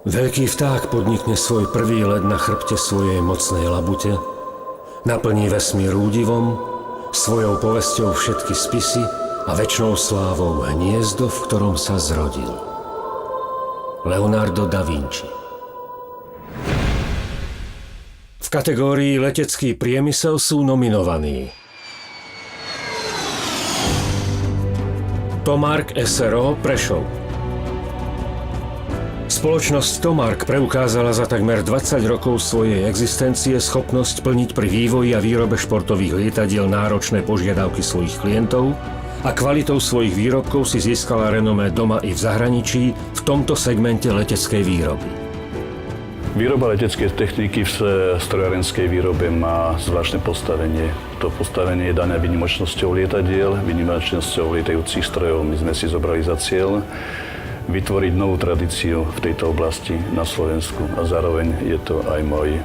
Veľký vták podnikne svoj prvý let na chrbte svojej mocnej labute, naplní vesmír údivom, svojou povesťou všetky spisy a večnou slávou hniezdo, v ktorom sa zrodil. Leonardo da Vinci. V kategórii letecký priemysel sú nominovaní Tomark SRO Prešov. Spoločnosť Tomark preukázala za takmer 20 rokov svojej existencie schopnosť plniť pri vývoji a výrobe športových lietadiel náročné požiadavky svojich klientov a kvalitou svojich výrobkov si získala renomé doma i v zahraničí v tomto segmente leteckej výroby. Výroba leteckej techniky v strojárenskej výrobe má zvláštne postavenie. To postavenie je dané výnimočnosťou lietadiel, výnimočnosťou lietajúcich strojov. My sme si zobrali za cieľ vytvoriť novú tradíciu v tejto oblasti na Slovensku a zároveň je to aj môj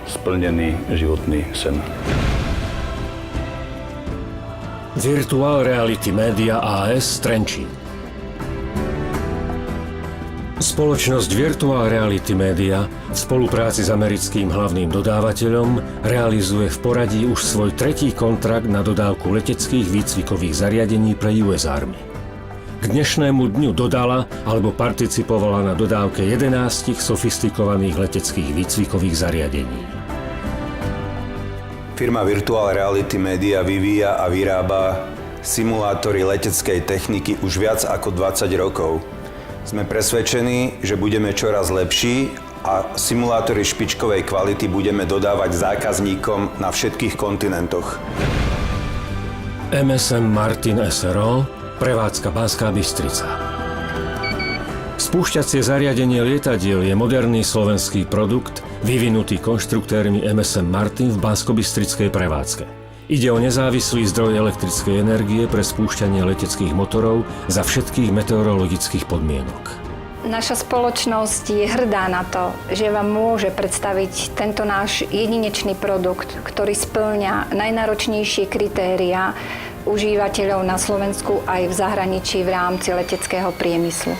splnený životný sen. Virtual Reality Media AS Trenčín. Spoločnosť Virtual Reality Media v spolupráci s americkým hlavným dodávateľom realizuje v poradí už svoj tretí kontrakt na dodávku leteckých výcvikových zariadení pre US Army. K dnešnému dňu dodala alebo participovala na dodávke 11 sofistikovaných leteckých výcvikových zariadení. Firma Virtual Reality Media vyvíja a vyrába simulátory leteckej techniky už viac ako 20 rokov. Sme presvedčení, že budeme čoraz lepší a simulátory špičkovej kvality budeme dodávať zákazníkom na všetkých kontinentoch. MSM Martin SRO Prevádzka Banská Bystrica. Spúšťacie zariadenie lietadiel je moderný slovenský produkt, vyvinutý konštruktérmi MSM Martin v banskobystrickej prevádzke. Ide o nezávislý zdroj elektrickej energie pre spúšťanie leteckých motorov za všetkých meteorologických podmienok. Naša spoločnosť je hrdá na to, že vám môže predstaviť tento náš jedinečný produkt, ktorý spĺňa najnáročnejšie kritériá užívateľov na Slovensku aj v zahraničí v rámci leteckého priemyslu.